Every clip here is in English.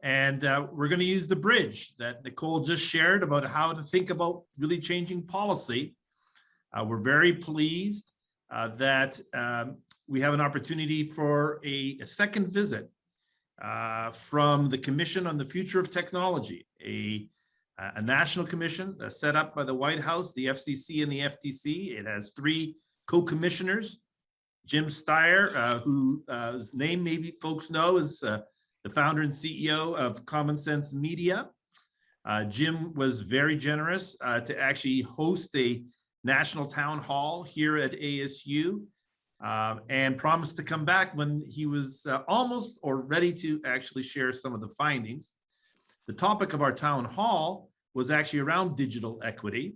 And we're going to use the bridge that Nicole just shared about how to think about really changing policy. We're very pleased that we have an opportunity for a second visit from the Commission on the Future of Technology, a national commission set up by the White House, the FCC, and the FTC. It has 3 co-commissioners. Jim Steyer, whose name maybe folks know, is the founder and CEO of Common Sense Media. Jim was very generous to actually host a national town hall here at ASU and promised to come back when he was almost or ready to actually share some of the findings. The topic of our town hall was actually around digital equity.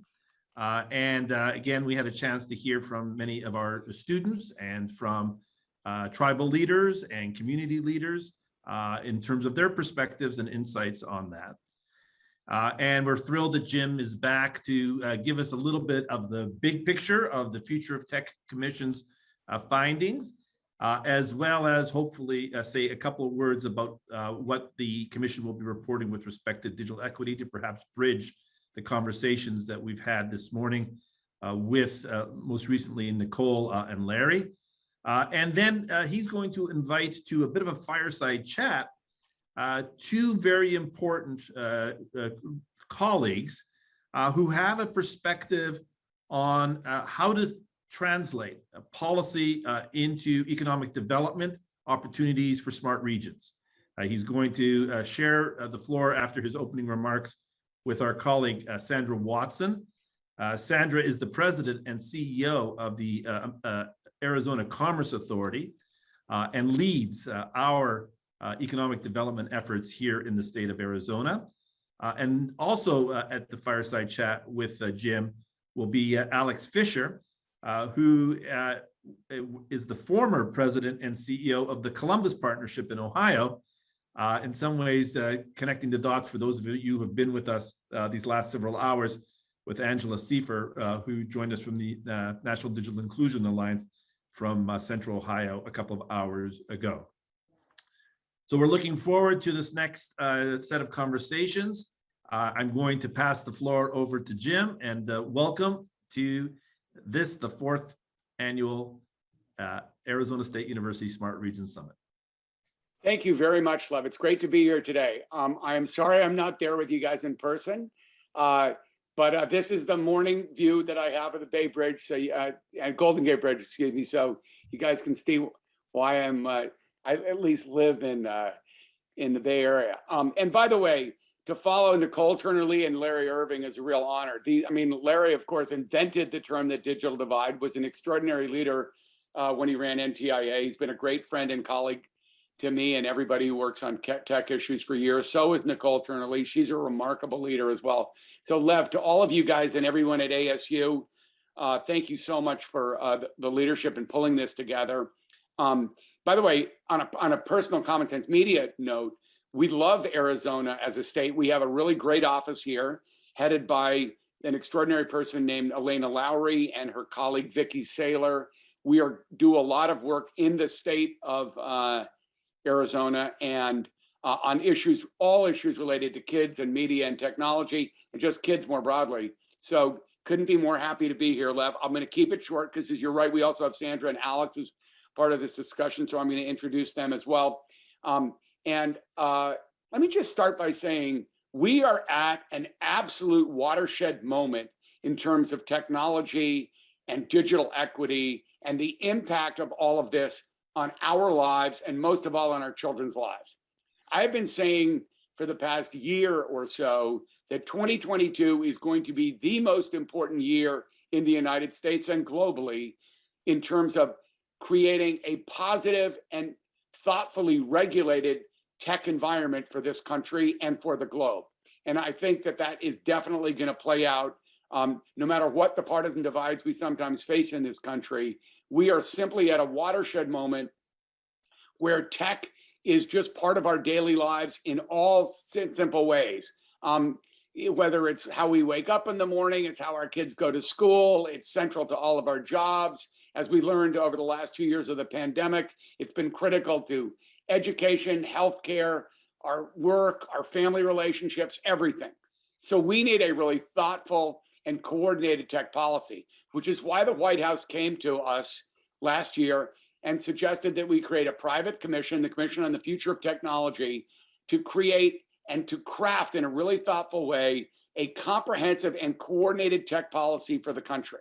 Again, we had a chance to hear from many of our students and from tribal leaders and community leaders in terms of their perspectives and insights on that. And we're thrilled that Jim is back to give us a little bit of the big picture of the Future of Tech Commission's findings, as well as hopefully say a couple of words about what the Commission will be reporting with respect to digital equity to perhaps bridge the conversations that we've had this morning with most recently Nicole and Larry. And then he's going to invite to a bit of a fireside chat 2 very important colleagues who have a perspective on how to translate policy into economic development opportunities for smart regions. He's going to share the floor after his opening remarks with our colleague, Sandra Watson. Sandra is the president and CEO of the Arizona Commerce Authority and leads our economic development efforts here in the state of Arizona. And also at the fireside chat with Jim will be Alex Fischer, who is the former president and CEO of the Columbus Partnership in Ohio. In some ways, connecting the dots for those of you who have been with us these last several hours with Angela Seifer, who joined us from the National Digital Inclusion Alliance from Central Ohio a couple of hours ago. So we're looking forward to this next set of conversations. I'm going to pass the floor over to Jim, and welcome to this, the 4th annual Arizona State University Smart Region Summit. Thank you very much, Lev. It's great to be here today. I am sorry I'm not there with you guys in person, but this is the morning view that I have of the Bay Bridge, so Golden Gate Bridge, excuse me, so you guys can see why I at least live in the Bay Area. And by the way, to follow Nicole Turner-Lee and Larry Irving is a real honor. Larry, of course, invented the term the digital divide, was an extraordinary leader when he ran NTIA. He's been a great friend and colleague to me and everybody who works on tech issues for years. So is Nicole Turner-Lee. She's a remarkable leader as well. So Lev, to all of you guys and everyone at ASU, thank you so much for the leadership in pulling this together. By the way, on a personal Common Sense Media note, we love Arizona as a state. We have a really great office here, headed by an extraordinary person named Elena Lowry and her colleague, Vicki Saylor. We do a lot of work in the state of Arizona and on all issues related to kids and media and technology and just kids more broadly. So couldn't be more happy to be here, Lev. I'm going to keep it short because, as you're right, we also have Sandra and Alex as part of this discussion, so I'm going to introduce them as well. Let me just start by saying we are at an absolute watershed moment in terms of technology and digital equity and the impact of all of this on our lives and most of all on our children's lives. I've been saying for the past year or so that 2022 is going to be the most important year in the United States and globally in terms of creating a positive and thoughtfully regulated tech environment for this country and for the globe. And I think that is definitely going to play out no matter what the partisan divides we sometimes face in this country. We are simply at a watershed moment where tech is just part of our daily lives in all simple ways. Whether it's how we wake up in the morning, it's how our kids go to school, it's central to all of our jobs. As we learned over the last 2 years of the pandemic, it's been critical to education, healthcare, our work, our family relationships, everything. So we need a really thoughtful and coordinated tech policy, which is why the White House came to us last year and suggested that we create a private commission, the Commission on the Future of Technology, to create and to craft in a really thoughtful way a comprehensive and coordinated tech policy for the country.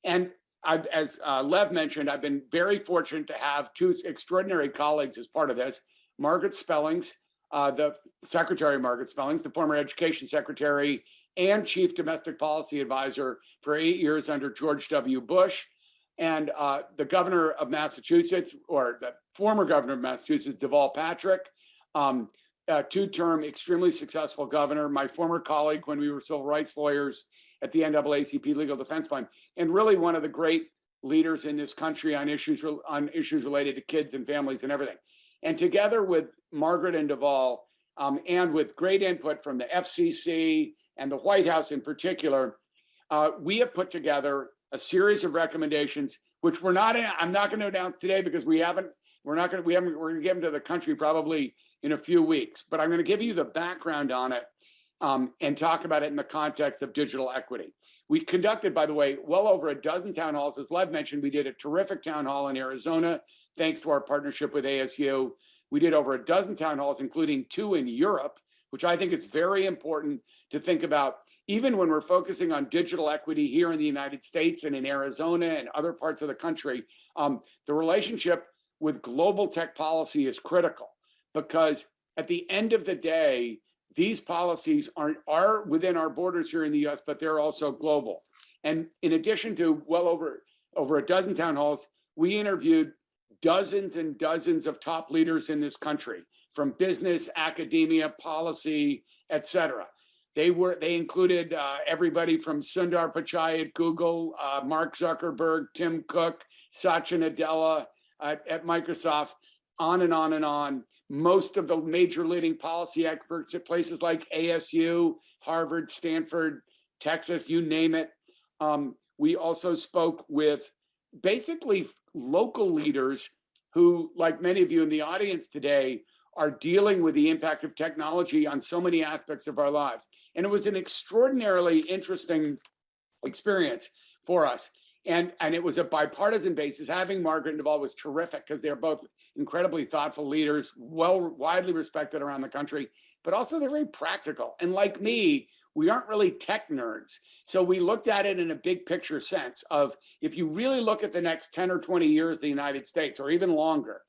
And as Lev mentioned, I've been very fortunate to have two extraordinary colleagues as part of this. Margaret Spellings, the Secretary Margaret Spellings, the former Education Secretary and Chief Domestic Policy Advisor for 8 years under George W. Bush, and the Governor of Massachusetts, or the former Governor of Massachusetts, Deval Patrick, two-term extremely successful governor, my former colleague when we were civil rights lawyers at the NAACP Legal Defense Fund, and really one of the great leaders in this country on issues related to kids and families and everything. And together with Margaret and Deval, and with great input from the FCC and the White House in particular, we have put together a series of recommendations, which I'm not going to announce today because we're going to give them to the country probably in a few weeks, but I'm going to give you the background on it and talk about it in the context of digital equity. We conducted, by the way, well over a dozen town halls. As Lev mentioned, we did a terrific town hall in Arizona, thanks to our partnership with ASU. We did over a dozen town halls, including 2 in Europe, which I think is very important to think about, even when we're focusing on digital equity here in the United States and in Arizona and other parts of the country. The relationship with global tech policy is critical, because at the end of the day, these policies are within our borders here in the US, but they're also global. And in addition to well over a dozen town halls, we interviewed dozens and dozens of top leaders in this country, from business, academia, policy, et cetera. They included everybody from Sundar Pichai at Google, Mark Zuckerberg, Tim Cook, Satya Nadella at Microsoft, on and on and on. Most of the major leading policy experts at places like ASU, Harvard, Stanford, Texas, you name it. We also spoke with basically local leaders who, like many of you in the audience today, are dealing with the impact of technology on so many aspects of our lives. And it was an extraordinarily interesting experience for us. And it was a bipartisan basis. Having Margaret and Deval was terrific because they're both incredibly thoughtful leaders, widely respected around the country, but also they're very practical. And like me, we aren't really tech nerds. So we looked at it in a big picture sense of, if you really look at the next 10 or 20 years of the United States, or even longer,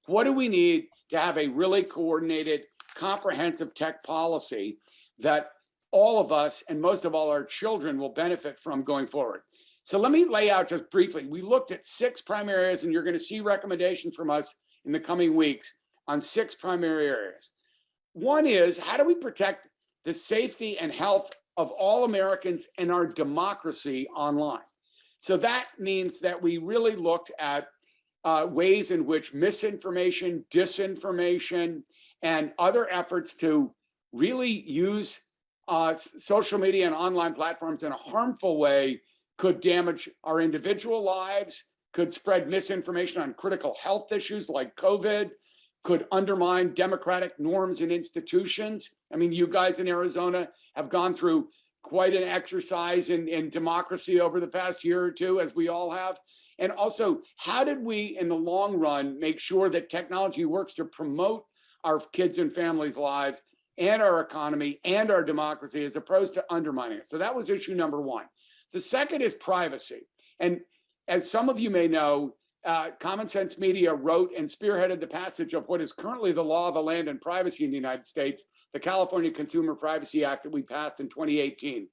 what do we need to have a really coordinated, comprehensive tech policy that all of us, and most of all our children, will benefit from going forward? So let me lay out just briefly. We looked at 6 primary areas, and you're going to see recommendations from us in the coming weeks on 6 primary areas. One is, how do we protect the safety and health of all Americans and our democracy online? So that means that we really looked at ways in which misinformation, disinformation, and other efforts to really use social media and online platforms in a harmful way could damage our individual lives, could spread misinformation on critical health issues like COVID, could undermine democratic norms and institutions. I mean, you guys in Arizona have gone through quite an exercise in democracy over the past year or two, as we all have. And also, how did we, in the long run, make sure that technology works to promote our kids' and families' lives and our economy and our democracy, as opposed to undermining it? So that was issue number 1. The second is privacy. And as some of you may know, Common Sense Media wrote and spearheaded the passage of what is currently the law of the land and privacy in the United States, the California Consumer Privacy Act that we passed in 2018.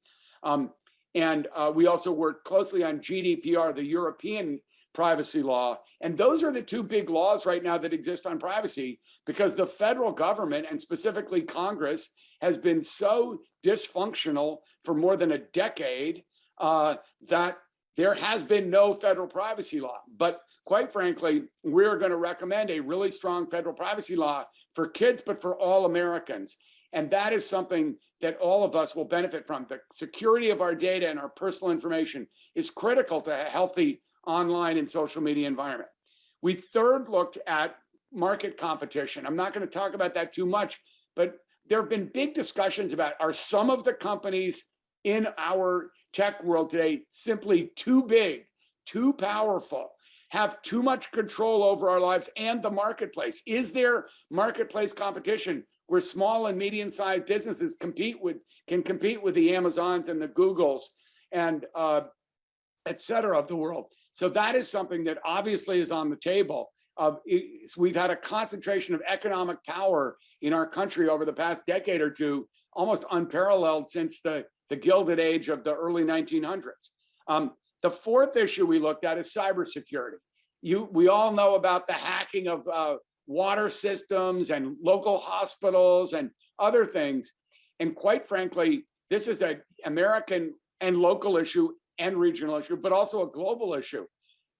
We also worked closely on GDPR, the European privacy law. And those are the 2 big laws right now that exist on privacy, because the federal government, and specifically Congress, has been so dysfunctional for more than a decade that there has been no federal privacy law. But quite frankly, we're going to recommend a really strong federal privacy law for kids, but for all Americans. And that is something that all of us will benefit from. The security of our data and our personal information is critical to a healthy online and social media environment. We third looked at market competition. I'm not going to talk about that too much, but there have been big discussions about, are some of the companies in our tech world today simply too big, too powerful, have too much control over our lives and the marketplace? Is there marketplace competition where small and medium-sized businesses can compete with the Amazons and the Googles and et cetera of the world? So that is something that obviously is on the table. We've had a concentration of economic power in our country over the past decade or two, almost unparalleled since the Gilded Age of the early 1900s. The fourth issue we looked at is cybersecurity. We all know about the hacking of water systems and local hospitals and other things. And quite frankly, this is an American and local issue and regional issue, but also a global issue.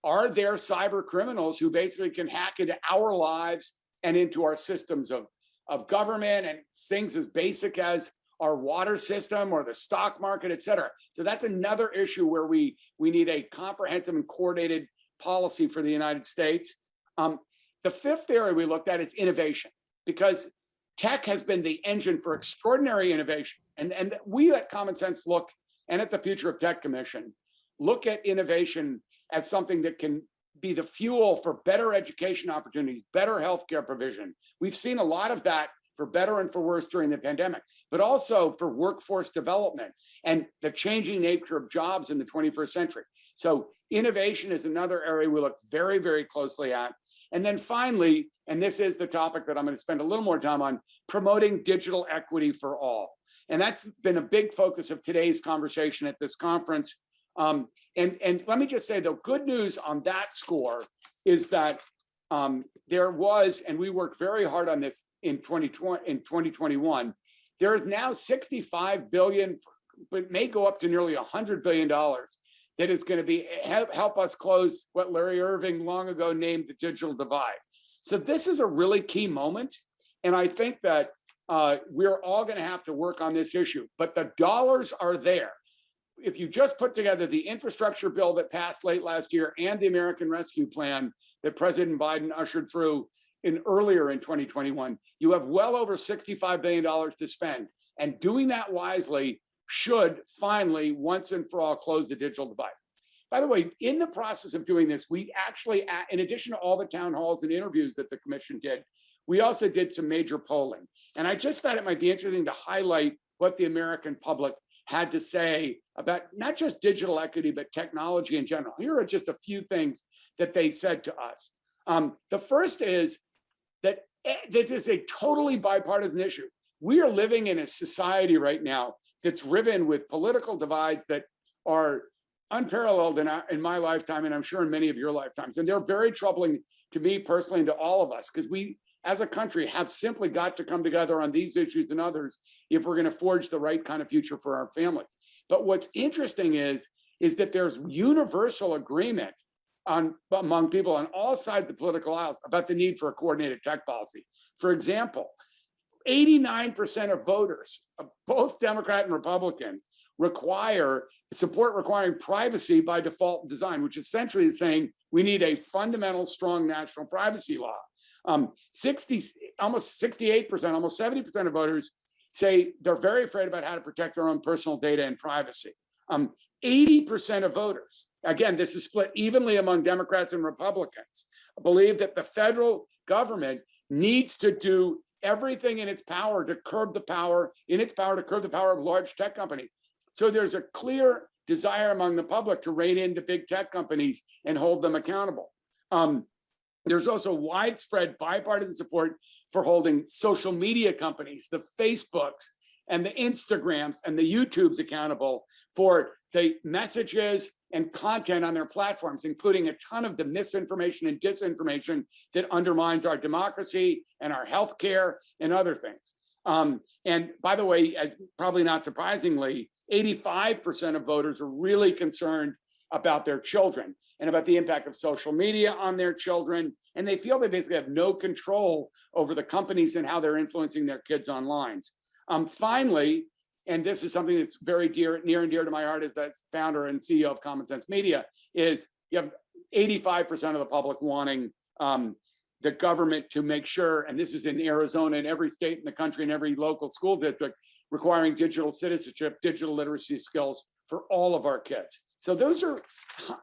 Are there cyber criminals who basically can hack into our lives and into our systems of government and things as basic as our water system or the stock market, et cetera? So that's another issue where we need a comprehensive and coordinated policy for the United States. The fifth area we looked at is innovation, because tech has been the engine for extraordinary innovation. And we at Common Sense Look, and at the Future of Tech Commission, look at innovation as something that can be the fuel for better education opportunities, better healthcare provision. We've seen a lot of that, for better and for worse, during the pandemic, but also for workforce development and the changing nature of jobs in the 21st century. So innovation is another area we look very, very closely at. And then finally, and this is the topic that I'm going to spend a little more time on, promoting digital equity for all. And that's been a big focus of today's conversation at this conference. And let me just say, the good news on that score is that there was, and we worked very hard on this in 2021, there is now 65 billion, but may go up to nearly $100 billion that is going to help us close what Larry Irving long ago named the digital divide. So this is a really key moment. And I think that we're all going to have to work on this issue, but the dollars are there. If you just put together the infrastructure bill that passed late last year and the American Rescue Plan that President Biden ushered through earlier in 2021, you have well over $65 billion to spend. And doing that wisely should finally, once and for all, close the digital divide. By the way, in the process of doing this, we actually, in addition to all the town halls and interviews that the commission did, we also did some major polling. And I just thought it might be interesting to highlight what the American public had to say about not just digital equity, but technology in general. Here are just a few things that they said to us. The first is that this is a totally bipartisan issue. We are living in a society right now that's riven with political divides that are unparalleled in my lifetime, and I'm sure in many of your lifetimes. And they're very troubling to me personally and to all of us, because we, as a country, have simply got to come together on these issues and others if we're going to forge the right kind of future for our families. But what's interesting is that there's universal agreement among people on all sides of the political aisles about the need for a coordinated tech policy. For example, 89% of voters, both Democrat and Republicans, support requiring privacy by default design, which essentially is saying we need a fundamental, strong national privacy law. Almost 68%, almost 70% of voters say they're very afraid about how to protect their own personal data and privacy. 80% of voters, again, this is split evenly among Democrats and Republicans, believe that the federal government needs to do everything in its power to curb the power of large tech companies. So there's a clear desire among the public to rein in the big tech companies and hold them accountable. There's also widespread bipartisan support for holding social media companies, the Facebooks and the Instagrams and the YouTubes accountable for the messages and content on their platforms, including a ton of the misinformation and disinformation that undermines our democracy and our healthcare and other things. And by the way, probably not surprisingly, 85% of voters are really concerned about their children and about the impact of social media on their children. And they feel they basically have no control over the companies and how they're influencing their kids online. Finally, and this is something that's very near and dear to my heart as the founder and CEO of Common Sense Media, is you have 85% of the public wanting the government to make sure, and this is in Arizona and every state in the country and every local school district, requiring digital citizenship, digital literacy skills for all of our kids. So those are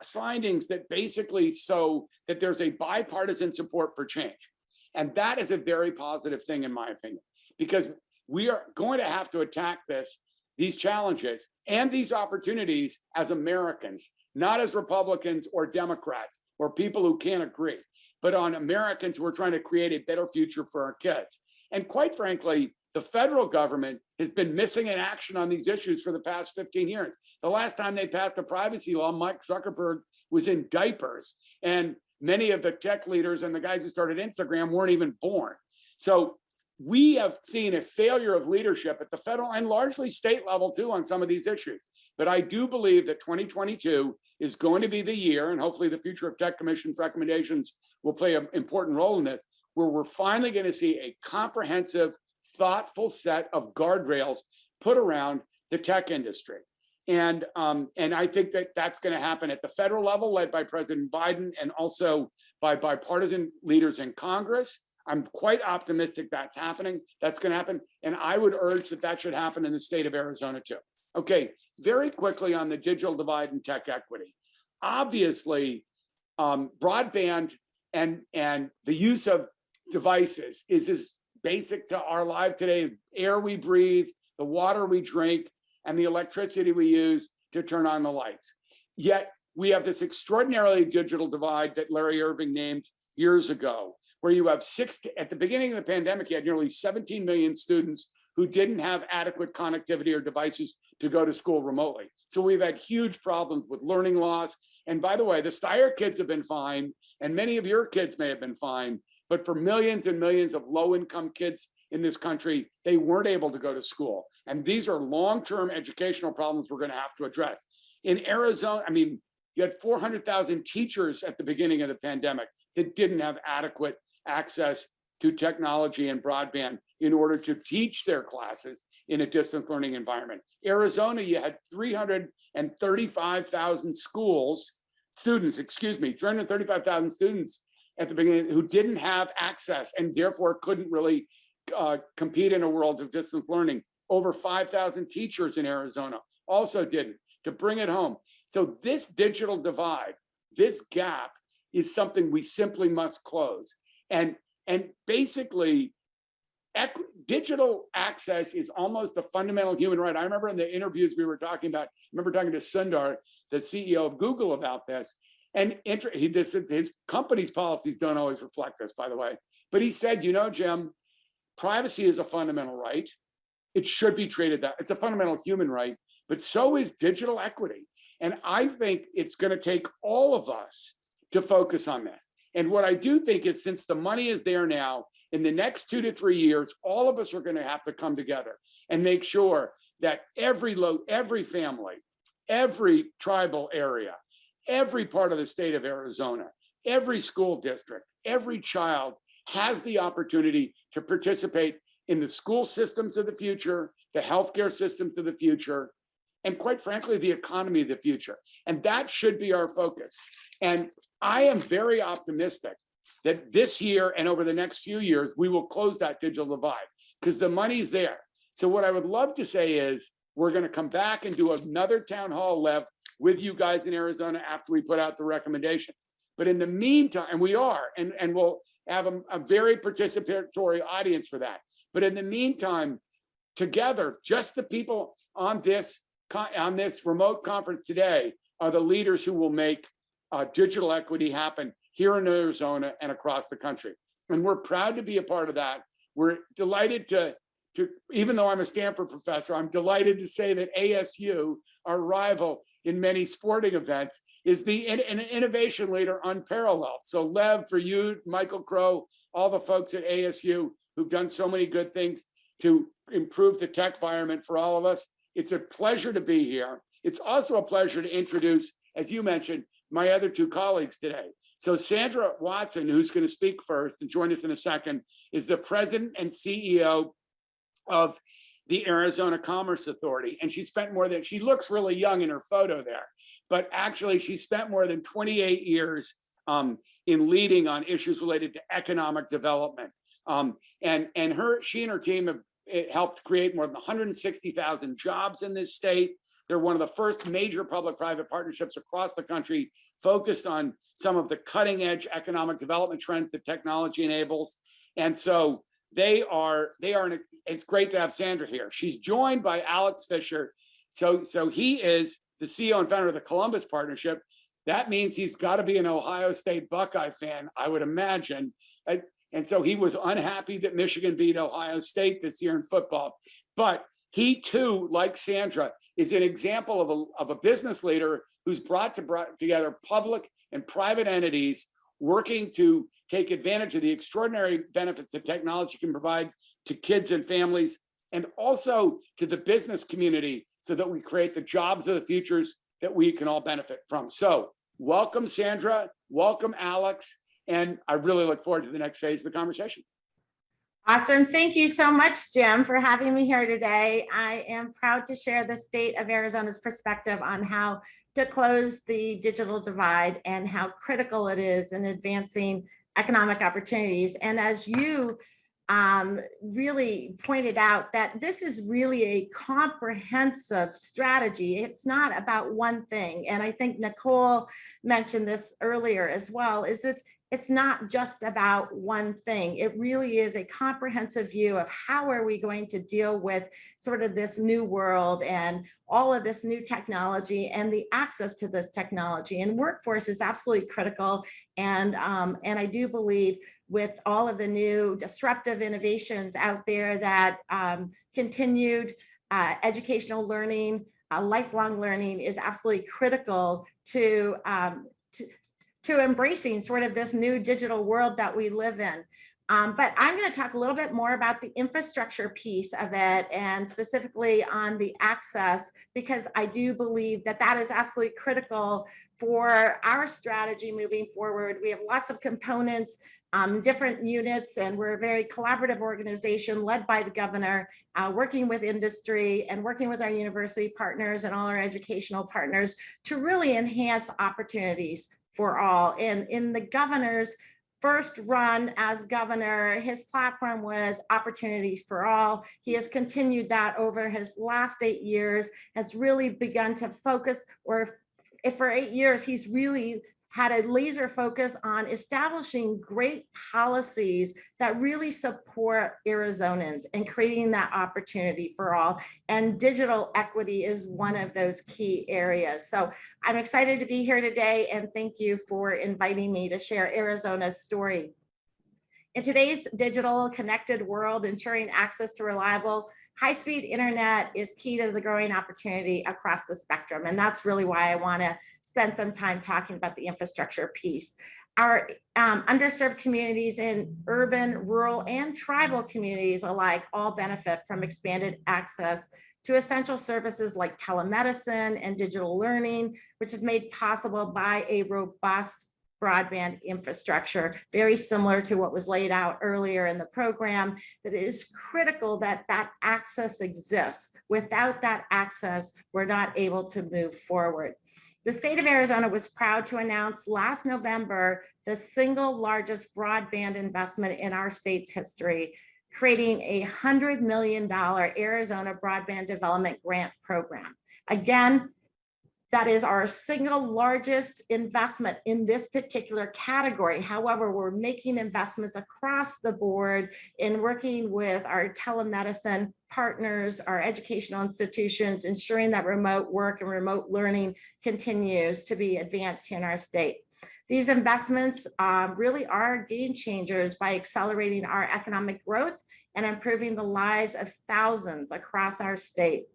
findings that basically show that there's a bipartisan support for change. And that is a very positive thing, in my opinion, because we are going to have to attack these challenges and these opportunities as Americans, not as Republicans or Democrats or people who can't agree, but on Americans who are trying to create a better future for our kids. And quite frankly, the federal government has been missing in action on these issues for the past 15 years. The last time they passed a privacy law, Mark Zuckerberg was in diapers, and many of the tech leaders and the guys who started Instagram weren't even born. So we have seen a failure of leadership at the federal and largely state level too on some of these issues. But I do believe that 2022 is going to be the year, and hopefully the Future of Tech Commission's recommendations will play an important role in this, where we're finally going to see a comprehensive, thoughtful set of guardrails put around the tech industry. And I think that that's going to happen at the federal level, led by President Biden, and also by bipartisan leaders in Congress. I'm quite optimistic that's happening. That's going to happen. And I would urge that that should happen in the state of Arizona too. Okay, very quickly on the digital divide and tech equity. Obviously, broadband and the use of devices is as basic to our life today. Air we breathe, the water we drink, and the electricity we use to turn on the lights. Yet we have this extraordinarily digital divide that Larry Irving named years ago, where you have at the beginning of the pandemic, you had nearly 17 million students who didn't have adequate connectivity or devices to go to school remotely. So we've had huge problems with learning loss. And by the way, the Steyer kids have been fine, and many of your kids may have been fine, but for millions and millions of low-income kids in this country, they weren't able to go to school. And these are long-term educational problems we're going to have to address. In Arizona, I mean, you had 400,000 teachers at the beginning of the pandemic that didn't have adequate access to technology and broadband in order to teach their classes in a distance learning environment. Arizona, you had 335,000 students at the beginning who didn't have access and therefore couldn't really compete in a world of distance learning. Over 5,000 teachers in Arizona also didn't, to bring it home. So this digital divide, this gap, is something we simply must close. And basically, digital access is almost a fundamental human right. I remember in the interviews we were talking about, I remember talking to Sandra, the CEO of Google, about this. And his company's policies don't always reflect this, by the way. But he said, you know, Jim, privacy is a fundamental right. It should be treated that. It's a fundamental human right, but so is digital equity. And I think it's going to take all of us to focus on this. And what I do think is, since the money is there now, in the next 2 to 3 years, all of us are going to have to come together and make sure that every family, every tribal area, every part of the state of Arizona, every school district, every child has the opportunity to participate in the school systems of the future, the healthcare systems of the future, and quite frankly, the economy of the future. And that should be our focus. And I am very optimistic that this year and over the next few years, we will close that digital divide because the money's there. So what I would love to say is, we're going to come back and do another town hall, Lev, with you guys in Arizona after we put out the recommendations. But in the meantime, and we are, and we'll have a very participatory audience for that. But in the meantime, together, just the people on this remote conference today are the leaders who will make digital equity happen here in Arizona and across the country. And we're proud to be a part of that. We're delighted to even though I'm a Stanford professor, I'm delighted to say that ASU, our rival in many sporting events, is an innovation leader unparalleled. So Lev, for you, Michael Crow, all the folks at ASU who've done so many good things to improve the tech environment for all of us, it's a pleasure to be here. It's also a pleasure to introduce, as you mentioned, my other two colleagues today. So Sandra Watson, who's going to speak first and join us in a second, is the president and CEO of the Arizona Commerce Authority. And she looks really young in her photo there, but actually she spent more than 28 years in leading on issues related to economic development. She and her team have helped create more than 160,000 jobs in this state. They're one of the first major public-private partnerships across the country focused on some of the cutting-edge economic development trends that technology enables. And so it's great to have Sandra here. She's joined by Alex Fischer. So he is the CEO and founder of the Columbus Partnership. That means he's got to be an Ohio State Buckeye fan, I would imagine. And so he was unhappy that Michigan beat Ohio State this year in football. But he too, like Sandra, is an example of a business leader who's brought together public and private entities working to take advantage of the extraordinary benefits that technology can provide to kids and families, and also to the business community, so that we create the jobs of the futures that we can all benefit from. So welcome, Sandra, welcome, Alex, and I really look forward to the next phase of the conversation. Awesome. Thank you so much, Jim, for having me here today. I am proud to share the state of Arizona's perspective on how to close the digital divide and how critical it is in advancing economic opportunities. And as you really pointed out, that this is really a comprehensive strategy. It's not about one thing. And I think Nicole mentioned this earlier as well, is it's not just about one thing. It really is a comprehensive view of how are we going to deal with sort of this new world and all of this new technology and the access to this technology. And workforce is absolutely critical. And I do believe with all of the new disruptive innovations out there, that continued educational learning, lifelong learning is absolutely critical to embracing sort of this new digital world that we live in. But I'm going to talk a little bit more about the infrastructure piece of it, and specifically on the access, because I do believe that that is absolutely critical for our strategy moving forward. We have lots of components, different units, and we're a very collaborative organization led by the governor, working with industry and working with our university partners and all our educational partners to really enhance opportunities for all. And in the governor's first run as governor, his platform was opportunities for all. He has continued that over his last 8 years, has really begun to focus, or if for 8 years, he's really had a laser focus on establishing great policies that really support Arizonans and creating that opportunity for all. And digital equity is one of those key areas. So I'm excited to be here today, and thank you for inviting me to share Arizona's story. In today's digital connected world, ensuring access to reliable, high-speed internet is key to the growing opportunity across the spectrum. And that's really why I want to spend some time talking about the infrastructure piece. Our underserved communities in urban, rural, and tribal communities alike all benefit from expanded access to essential services like telemedicine and digital learning, which is made possible by a robust broadband infrastructure, very similar to what was laid out earlier in the program, that it is critical that that access exists. Without that access, we're not able to move forward. The state of Arizona was proud to announce last November the single largest broadband investment in our state's history, creating a $100 million Arizona Broadband Development Grant Program. Again, that is our single largest investment in this particular category. However, we're making investments across the board in working with our telemedicine partners, our educational institutions, ensuring that remote work and remote learning continues to be advanced in our state. These investments really are game changers by accelerating our economic growth and improving the lives of thousands across our state.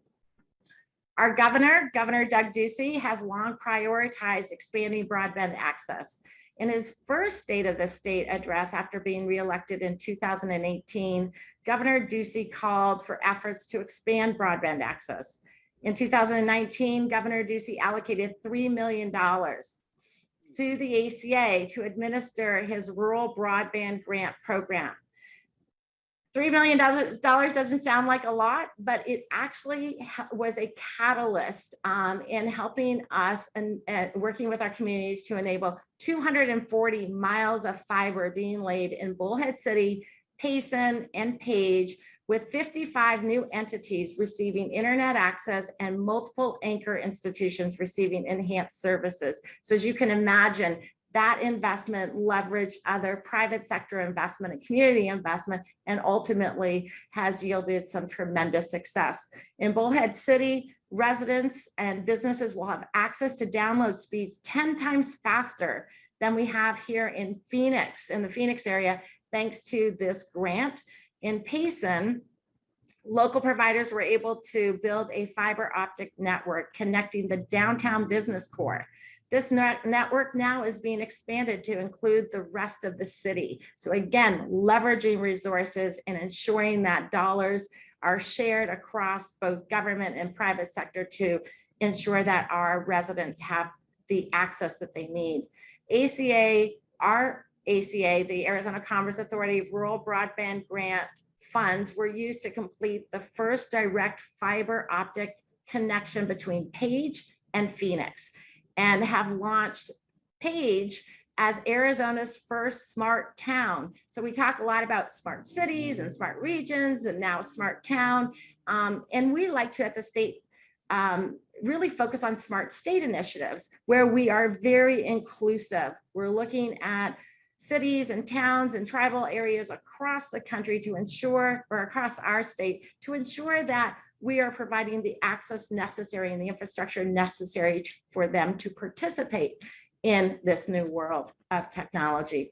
Our governor, Governor Doug Ducey, has long prioritized expanding broadband access. In his first State of the State address after being reelected in 2018, Governor Ducey called for efforts to expand broadband access. In 2019, Governor Ducey allocated $3 million to the ACA to administer his Rural Broadband Grant Program. $3 million doesn't sound like a lot, but it actually was a catalyst in helping us and working with our communities to enable 240 miles of fiber being laid in Bullhead City, Payson, and Page, with 55 new entities receiving internet access and multiple anchor institutions receiving enhanced services. So as you can imagine, that investment leveraged other private sector investment and community investment, and ultimately has yielded some tremendous success. In Bullhead City, residents and businesses will have access to download speeds 10 times faster than we have here in Phoenix, in the Phoenix area, thanks to this grant. In Payson, local providers were able to build a fiber optic network connecting the downtown business core. This network now is being expanded to include the rest of the city. So again, leveraging resources and ensuring that dollars are shared across both government and private sector to ensure that our residents have the access that they need. Our ACA, the Arizona Commerce Authority Rural Broadband Grant funds were used to complete the first direct fiber optic connection between Page and Phoenix, and have launched Page as Arizona's first smart town. So we talk a lot about smart cities and smart regions and now smart town. And we like to at the state really focus on smart state initiatives where we are very inclusive. We're looking at cities and towns and tribal areas across the country to ensure, or across our state, to ensure that we are providing the access necessary and the infrastructure necessary for them to participate in this new world of technology.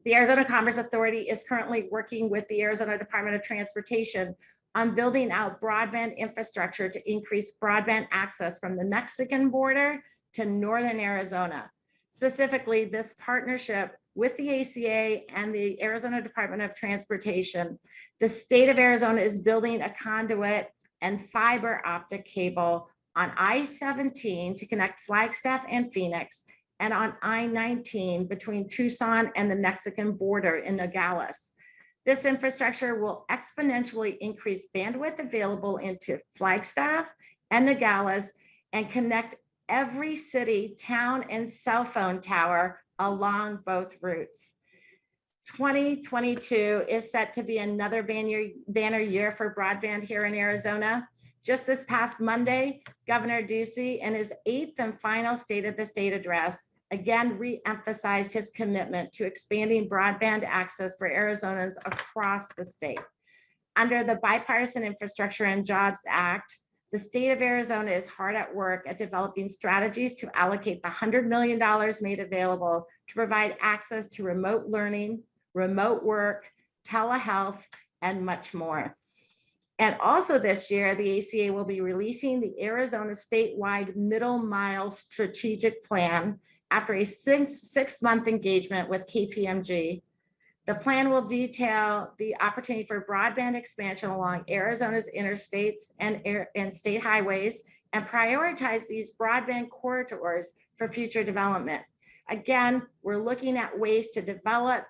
The Arizona Commerce Authority is currently working with the Arizona Department of Transportation on building out broadband infrastructure to increase broadband access from the Mexican border to northern Arizona. Specifically, this partnership with the ACA and the Arizona Department of Transportation, the state of Arizona is building a conduit and fiber optic cable on I-17 to connect Flagstaff and Phoenix, and on I-19 between Tucson and the Mexican border in Nogales. This infrastructure will exponentially increase bandwidth available into Flagstaff and Nogales and connect every city, town, and cell phone tower along both routes. 2022 is set to be another banner year for broadband here in Arizona. Just this past Monday, Governor Ducey, in his 8th and final State of the State address, again re-emphasized his commitment to expanding broadband access for Arizonans across the state. Under the Bipartisan Infrastructure and Jobs Act, the state of Arizona is hard at work at developing strategies to allocate the $100 million made available to provide access to remote learning, remote work, telehealth, and much more. And also this year, the ACA will be releasing the Arizona statewide middle mile strategic plan after a six-month engagement with KPMG. The plan will detail the opportunity for broadband expansion along Arizona's interstates and state highways, and prioritize these broadband corridors for future development. Again, we're looking at ways to develop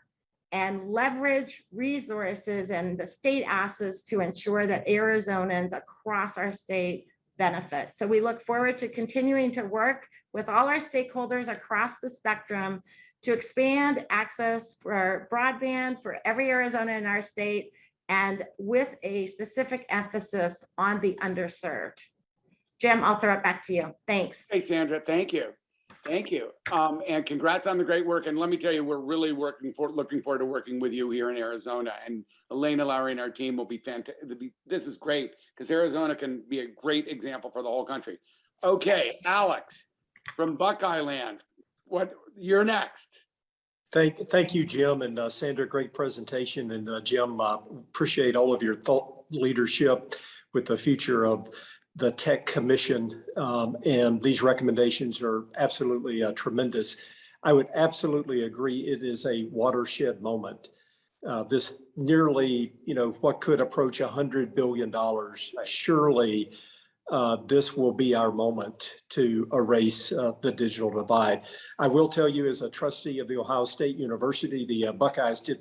and leverage resources and the state assets to ensure that Arizonans across our state benefit. So we look forward to continuing to work with all our stakeholders across the spectrum to expand access for broadband for every Arizona in our state, and with a specific emphasis on the underserved. Jim, I'll throw it back to you. Thanks. Hey, Sandra, thank you. Thank you. And congrats on the great work. And let me tell you, we're really looking forward to working with you here in Arizona. And Elena, Larry, and our team will be fantastic. This is great because Arizona can be a great example for the whole country. Okay, Alex from Buckeye Land, you're next. Thank you, Jim and Sandra. Great presentation, and Jim, appreciate all of your thought leadership with the future of the Tech Commission, and these recommendations are absolutely tremendous. I would absolutely agree. It is a watershed moment. This nearly, what could approach $100 billion. Surely this will be our moment to erase the digital divide. I will tell you, as a trustee of the Ohio State University, the Buckeyes did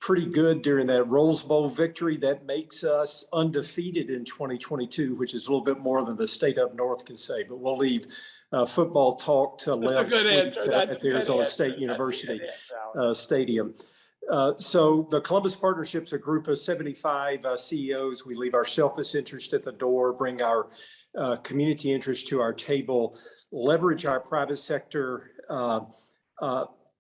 pretty good during that Rose Bowl victory. That makes us undefeated in 2022, which is a little bit more than the state up north can say, but we'll leave football talk to Lev Sweet at the Arizona State University Stadium. So the Columbus Partnership's a group of 75 CEOs. We leave our selfish interest at the door, bring our community interest to our table, leverage our private sector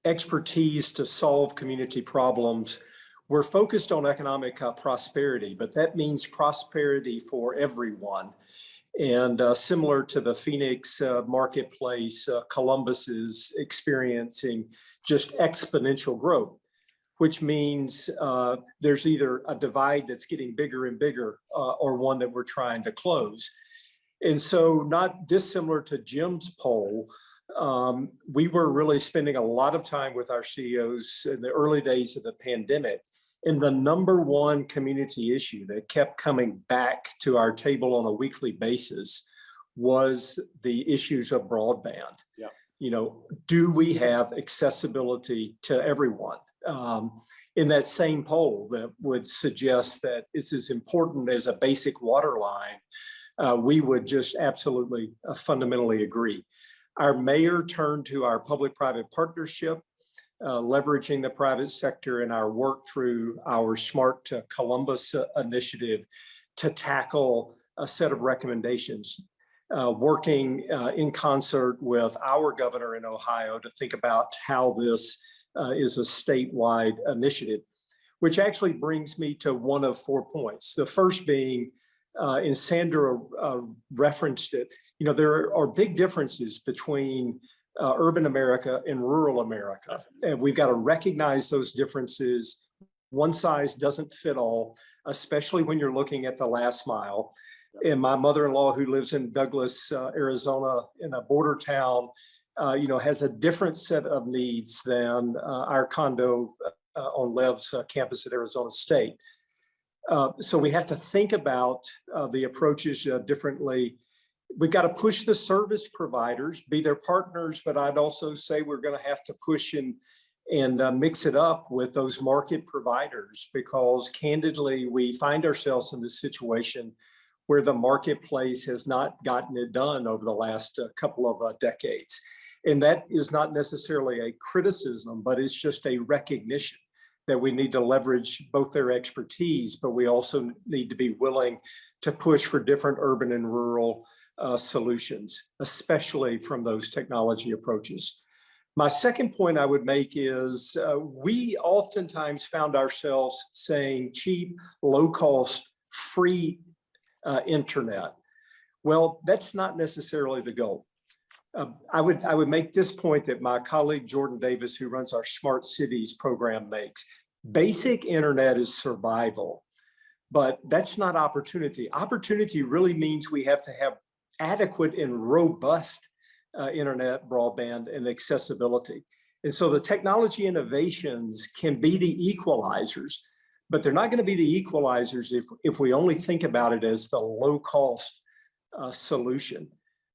expertise to solve community problems. We're focused on economic prosperity, but that means prosperity for everyone. And similar to the Phoenix marketplace, Columbus is experiencing just exponential growth, which means there's either a divide that's getting bigger and bigger or one that we're trying to close. And so not dissimilar to Jim's poll, we were really spending a lot of time with our CEOs in the early days of the pandemic. And the number one community issue that kept coming back to our table on a weekly basis was the issues of broadband. Yeah. You know, do we have accessibility to everyone? In that same poll that would suggest that it's as important as a basic water line, we would just absolutely fundamentally agree. Our mayor turned to our public-private partnership, leveraging the private sector in our work through our Smart Columbus initiative to tackle a set of recommendations, working in concert with our governor in Ohio to think about how this is a statewide initiative, which actually brings me to one of 4 points. The first being, and Sandra referenced it, you know, there are big differences between urban America and rural America. And we've got to recognize those differences. One size doesn't fit all, especially when you're looking at the last mile. And my mother-in-law, who lives in Douglas, Arizona, in a border town, you know, has a different set of needs than our condo on Lev's campus at Arizona State. So we have to think about the approaches differently. We've got to push the service providers, be their partners, but I'd also say we're going to have to push and mix it up with those market providers, because candidly, we find ourselves in this situation where the marketplace has not gotten it done over the last couple of decades. And that is not necessarily a criticism, but it's just a recognition that we need to leverage both their expertise, but we also need to be willing to push for different urban and rural solutions, especially from those technology approaches. My second point I would make is we oftentimes found ourselves saying cheap, low cost, free internet. Well, that's not necessarily the goal. I would make this point that my colleague Jordan Davis, who runs our Smart Cities program, makes. Basic internet is survival, but that's not opportunity. Opportunity really means we have to have adequate and robust internet, broadband, and accessibility. And so the technology innovations can be the equalizers, but they're not going to be the equalizers if we only think about it as the low cost solution.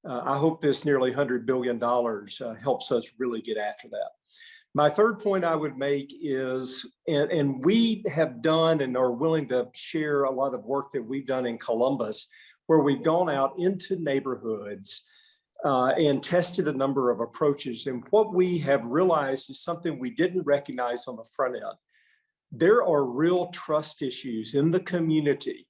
I hope this nearly $100 billion helps us really get after that. My third point I would make is, and we have done and are willing to share a lot of work that we've done in Columbus, where we've gone out into neighborhoods and tested a number of approaches. And what we have realized is something we didn't recognize on the front end. There are real trust issues in the community,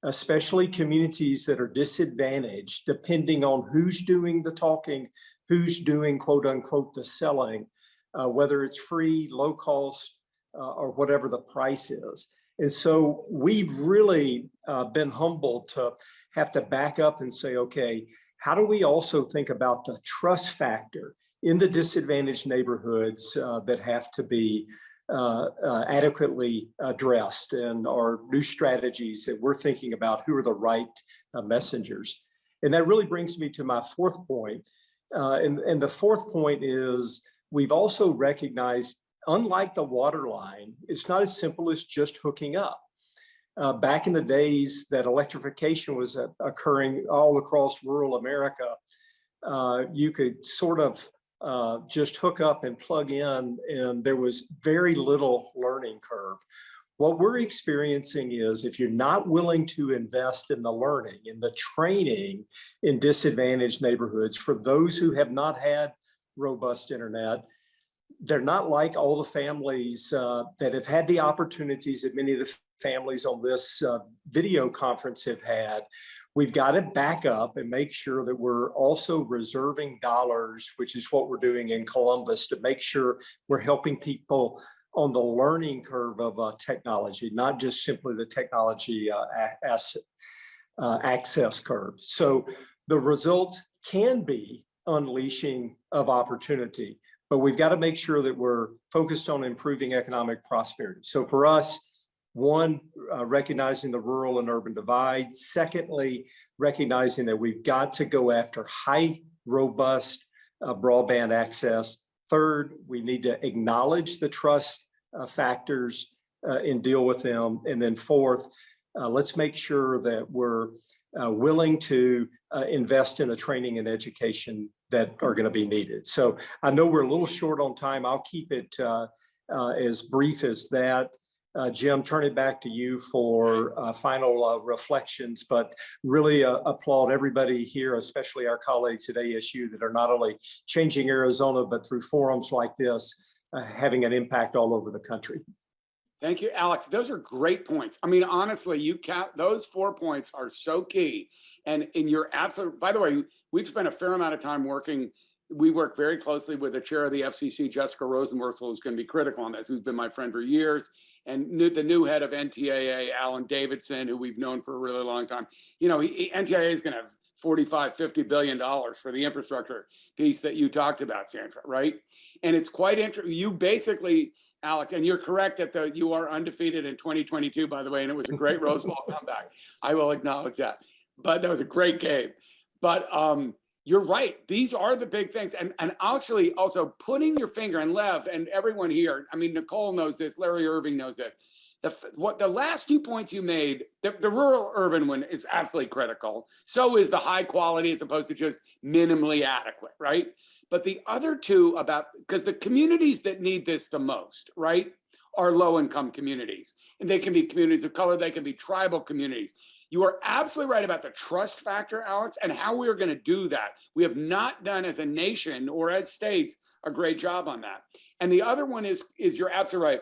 especially communities that are disadvantaged, depending on who's doing the talking, who's doing quote unquote the selling, whether it's free, low cost, or whatever the price is. And so we've really been humbled to have to back up and say, okay, how do we also think about the trust factor in the disadvantaged neighborhoods that have to be adequately addressed, and our new strategies that we're thinking about, who are the right messengers. And that really brings me to my fourth point. And the fourth point is we've also recognized, unlike the water line, it's not as simple as just hooking up. Back in the days that electrification was occurring all across rural America, you could sort of just hook up and plug in, and there was very little learning curve. What we're experiencing is if you're not willing to invest in the learning, in the training in disadvantaged neighborhoods, for those who have not had robust internet, they're not like all the families that have had the opportunities that many of the families on this video conference have had. We've got to back up and make sure that we're also reserving dollars, which is what we're doing in Columbus, to make sure we're helping people on the learning curve of technology, not just simply the technology access curve. So the results can be unleashing of opportunity, but we've got to make sure that we're focused on improving economic prosperity. So for us, one, recognizing the rural and urban divide. Secondly, recognizing that we've got to go after high, robust broadband access. Third, we need to acknowledge the trust factors and deal with them. And then fourth, let's make sure that we're willing to invest in the training and education that are going to be needed. So I know we're a little short on time. I'll keep it as brief as that. Jim, turn it back to you for final reflections, but really applaud everybody here, especially our colleagues at ASU that are not only changing Arizona, but through forums like this, having an impact all over the country. Thank you, Alex. Those are great points. I mean, honestly, those 4 points are so key. And you're absolutely, by the way, we've spent a fair amount of time working. We work very closely with the chair of the FCC, Jessica Rosenworcel, who's going to be critical on this, who's been my friend for years, and the new head of NTIA, Alan Davidson, who we've known for a really long time. You know, NTIA is going to have $45–50 billion for the infrastructure piece that you talked about, Sandra, right? And it's quite interesting. You basically, Alex, and you're correct that you are undefeated in 2022, by the way, and it was a great Rose Bowl comeback. I will acknowledge that. But that was a great game. But you're right. These are the big things. And actually also putting your finger, and Lev and everyone here, I mean, Nicole knows this, Larry Irving knows this. The last 2 points you made, the rural urban one is absolutely critical. So is the high quality as opposed to just minimally adequate, right? But the other two because the communities that need this the most, right, are low income communities. And they can be communities of color, they can be tribal communities. You are absolutely right about the trust factor, Alex, and how we are going to do that. We have not done as a nation or as states a great job on that. And the other one is you're absolutely right.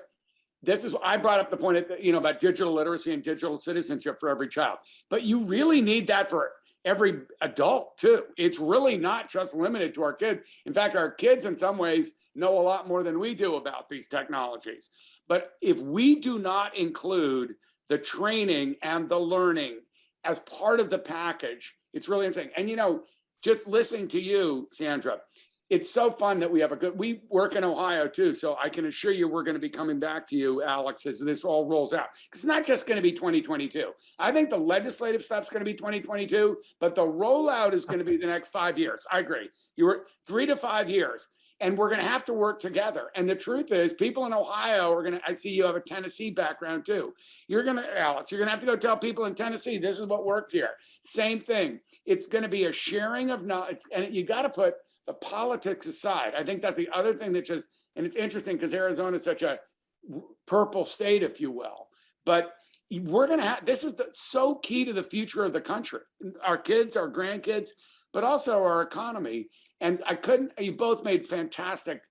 This is, I brought up the point about digital literacy and digital citizenship for every child, but you really need that for every adult too. It's really not just limited to our kids. In fact, our kids in some ways know a lot more than we do about these technologies. But if we do not include the training and the learning as part of the package, it's really interesting. And just listening to you, Sandra, it's so fun that we work in Ohio too. So I can assure you we're going to be coming back to you, Alex, as this all rolls out. It's not just going to be 2022. I think the legislative stuff's going to be 2022, but the rollout is going to be the next 5 years. I agree. You were 3 to 5 years. And we're going to have to work together. And the truth is, people in Ohio are going to, I see you have a Tennessee background too. Alex, you're going to have to go tell people in Tennessee, this is what worked here. Same thing. It's going to be a sharing of knowledge. And you got to put the politics aside. I think that's the other thing that and it's interesting because Arizona is such a purple state, if you will. But we're going to have, this is so key to the future of the country. Our kids, our grandkids, but also our economy. And you both made fantastic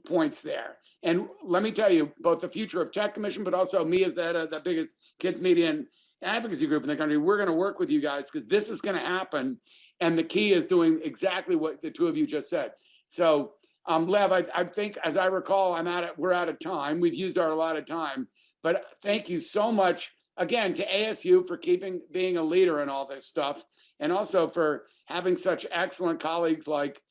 points there. And let me tell you, both the Future of Tech Commission, but also me as the biggest kids media and advocacy group in the country, we're going to work with you guys because this is going to happen. And the key is doing exactly what the two of you just said. So Lev, I think, as I recall, we're out of time. We've used our allotted time, but thank you so much again to ASU for being a leader in all this stuff. And also for having such excellent colleagues like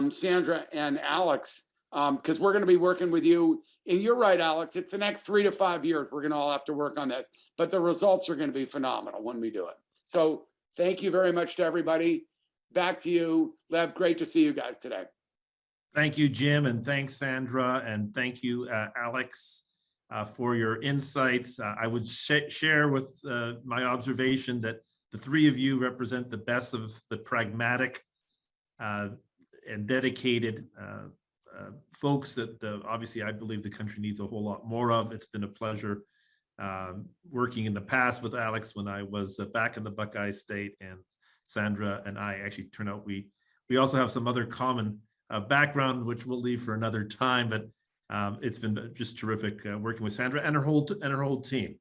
Sandra and Alex, because we're going to be working with you. And you're right, Alex, it's the next 3 to 5 years. We're going to all have to work on this, but the results are going to be phenomenal when we do it. So thank you very much to everybody. Back to you, Lev. Great to see you guys today. Thank you, Jim, and thanks, Sandra, and thank you, Alex, for your insights. I would share with my observation that the three of you represent the best of the pragmatic and dedicated folks that obviously I believe the country needs a whole lot more of. It's been a pleasure working in the past with Alex when I was back in the Buckeye State, and Sandra and I actually turn out we also have some other common background, which we'll leave for another time. But it's been just terrific working with Sandra and her whole team.